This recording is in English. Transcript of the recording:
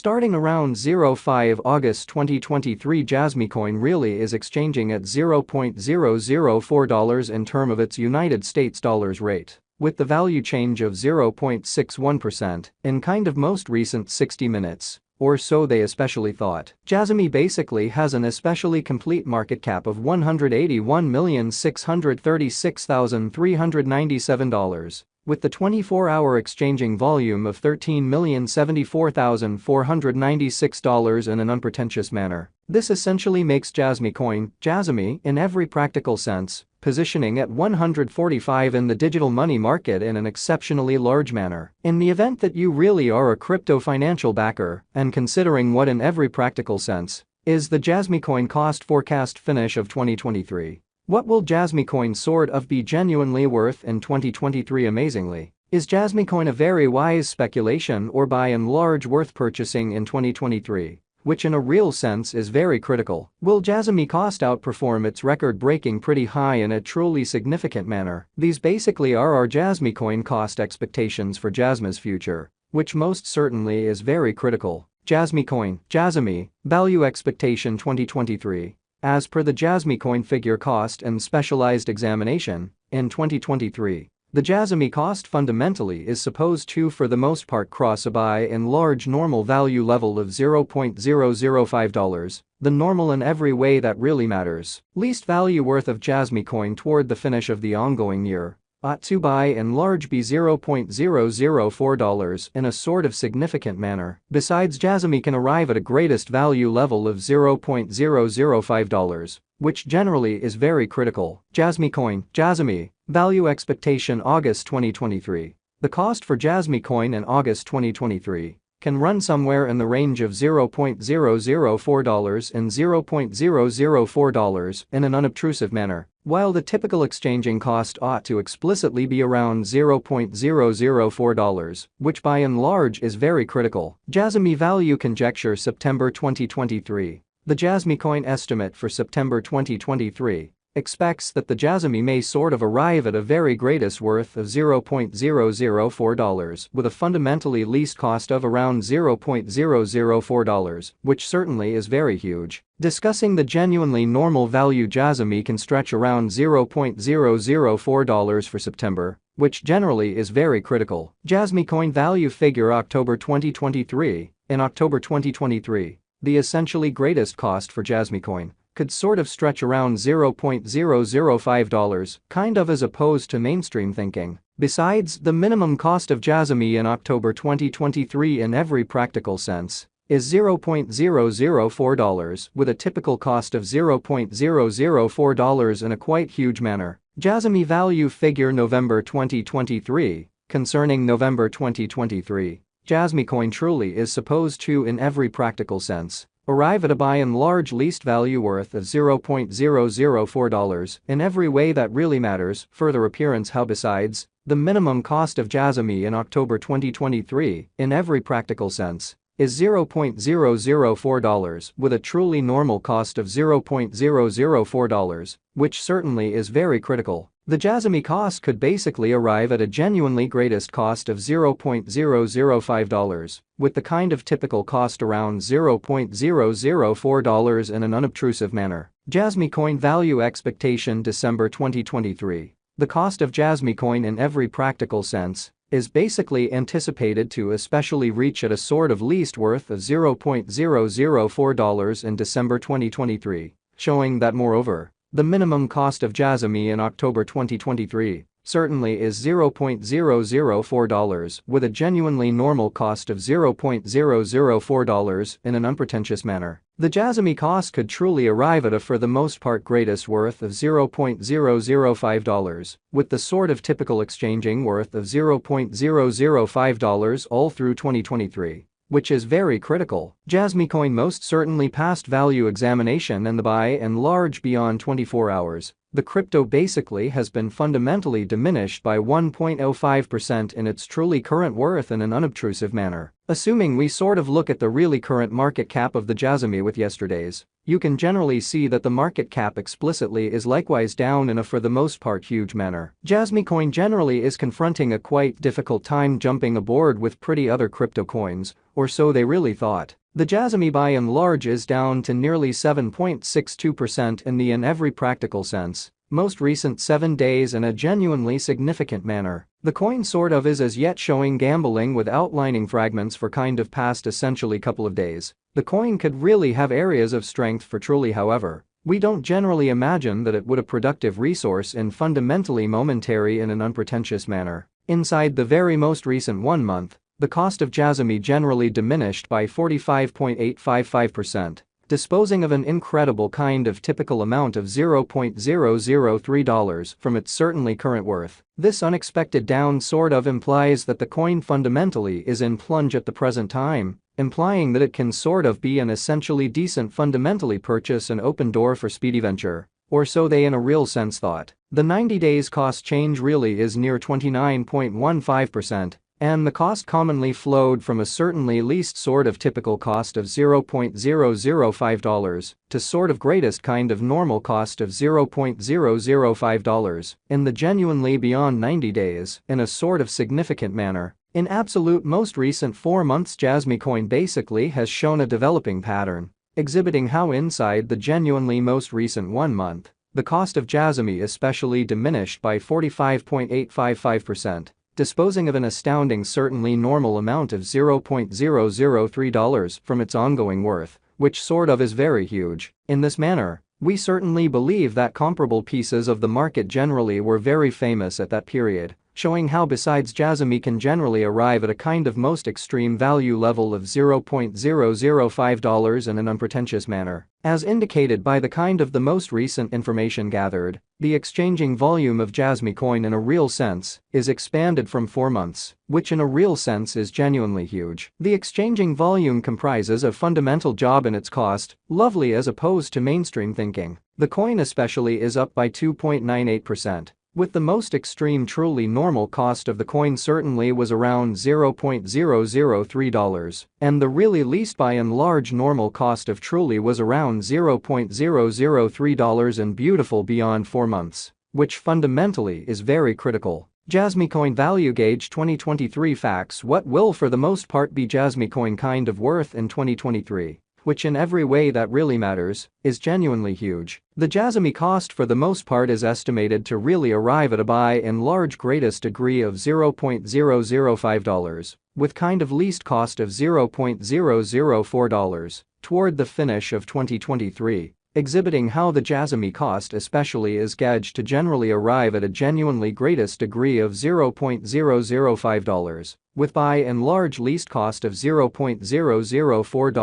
Starting around 05 August 2023, Jasmy coin really is exchanging at $0.004 in term of its United States dollars rate, with the value change of 0.61% in kind of most recent 60 minutes. Or so they especially thought. Jasmy basically has an especially complete market cap of $181,636,397, with the 24-hour exchanging volume of $13,074,496 in an unpretentious manner. This essentially makes Jasmy coin, Jasmy in every practical sense, positioning at 145 in the digital money market in an exceptionally large manner. In the event that you really are a crypto financial backer, and considering what in every practical sense is the Jasmy coin cost forecast finish of 2023. What will Jasmy coin sort of be genuinely worth in 2023? Amazingly, is Jasmy coin a very wise speculation or by and large worth purchasing in 2023? Which in a real sense is very critical. Will Jasmy cost outperform its record-breaking pretty high in a truly significant manner? These basically are our Jasmy coin cost expectations for Jasmy's future, which most certainly is very critical. Jasmy coin, Jasmy, value expectation 2023. As per the Jasmy coin figure cost and specialized examination, in 2023. The Jasmy cost fundamentally is supposed to for the most part cross a by and large normal value level of $0.005, the normal in every way that really matters. Least value worth of Jasmy coin toward the finish of the ongoing year ought to by and large be $0.004 in a sort of significant manner. Besides, Jasmy can arrive at a greatest value level of $0.005, which generally is very critical. Jasmy coin, Jasmy, value expectation August 2023. The cost for Jasmy coin in August 2023 can run somewhere in the range of $0.004 and $0.004 in an unobtrusive manner, while the typical exchanging cost ought to explicitly be around $0.004, which by and large is very critical. Jasmy value conjecture September 2023. The Jasmy coin estimate for September 2023 expects that the Jasmy may sort of arrive at a very greatest worth of $0.004 with a fundamentally least cost of around $0.004, which certainly is very huge. Discussing the genuinely normal value, Jasmy can stretch around $0.004 for September, which generally is very critical. Jasmy coin value figure October 2023. In October 2023, the essentially greatest cost for Jasmy coin could sort of stretch around $0.005, kind of as opposed to mainstream thinking. Besides, the minimum cost of Jasmy in October 2023 in every practical sense is $0.004 with a typical cost of $0.004 in a quite huge manner. Jasmy value figure November 2023. Concerning November 2023, Jasmy coin truly is supposed to in every practical sense arrive at a by and large least value worth of $0.004 in every way that really matters. Further appearance how besides, the minimum cost of Jasmy in October 2023 in every practical sense is $0.004 with a truly normal cost of $0.004, which certainly is very critical. The Jasmy cost could basically arrive at a genuinely greatest cost of $0.005, with the kind of typical cost around $0.004 in an unobtrusive manner. Jasmy coin value expectation December 2023. The cost of Jasmy coin in every practical sense is basically anticipated to especially reach at a sort of least worth of $0.004 in December 2023, showing that moreover, the minimum cost of Jasmy in October 2023 certainly is $0.004 with a genuinely normal cost of $0.004 in an unpretentious manner. The Jasmy cost could truly arrive at a for the most part greatest worth of $0.005 with the sort of typical exchanging worth of $0.005 all through 2023. Which is very critical. Jasmy coin most certainly passed value examination and the by and large beyond 24 hours. the crypto basically has been fundamentally diminished by 1.05% in its truly current worth in an unobtrusive manner. Assuming we sort of look at the really current market cap of the Jasmy with yesterday's, you can generally see that the market cap explicitly is likewise down in a for the most part huge manner. Jasmy coin generally is confronting a quite difficult time jumping aboard with pretty other crypto coins, or so they really thought. The Jasmy by and large is down to nearly 7.62% in every practical sense, most recent 7 days in a genuinely significant manner. The coin sort of is as yet showing gambling with outlining fragments for kind of past essentially couple of days. The coin could really have areas of strength for truly, however. We don't generally imagine that it would a productive resource in fundamentally momentary in an unpretentious manner. Inside the very most recent 1 month, the cost of Jasmy generally diminished by 45.855%, disposing of an incredible kind of typical amount of $0.003 from its certainly current worth. This unexpected down sort of implies that the coin fundamentally is in plunge at the present time, implying that it can sort of be an essentially decent fundamentally purchase an open door for speedy venture. Or so they in a real sense thought. The 90 days cost change really is near 29.15%. And the cost commonly flowed from a certainly least sort of typical cost of $0.005 to sort of greatest kind of normal cost of $0.005 in the genuinely beyond 90 days in a sort of significant manner. In absolute most recent 4 months Jasmy coin basically has shown a developing pattern, exhibiting how inside the genuinely most recent 1 month, the cost of Jasmy especially diminished by 45.855%. Disposing of an astounding certainly normal amount of $0.003 from its ongoing worth, which sort of is very huge. In this manner, we certainly believe that comparable pieces of the market generally were very famous at that period, showing how besides Jasmy can generally arrive at a kind of most extreme value level of $0.005 in an unpretentious manner. As indicated by the kind of the most recent information gathered, the exchanging volume of Jasmy coin in a real sense is expanded from 4 months, which in a real sense is genuinely huge. The exchanging volume comprises a fundamental job in its cost, lovely as opposed to mainstream thinking. The coin especially is up by 2.98%. With the most extreme truly normal cost of the coin certainly was around $0.003, and the really least by and large normal cost of truly was around $0.003 and beautiful beyond 4 months, which fundamentally is very critical. Jasmy coin value gauge 2023 facts. What will for the most part be Jasmy coin kind of worth in 2023? Which in every way that really matters, is genuinely huge. The Jasmy cost for the most part is estimated to really arrive at a by and large greatest degree of $0.005, with kind of least cost of $0.004 toward the finish of 2023, exhibiting how the Jasmy cost especially is gauged to generally arrive at a genuinely greatest degree of $0.005, with by and large least cost of $0.004.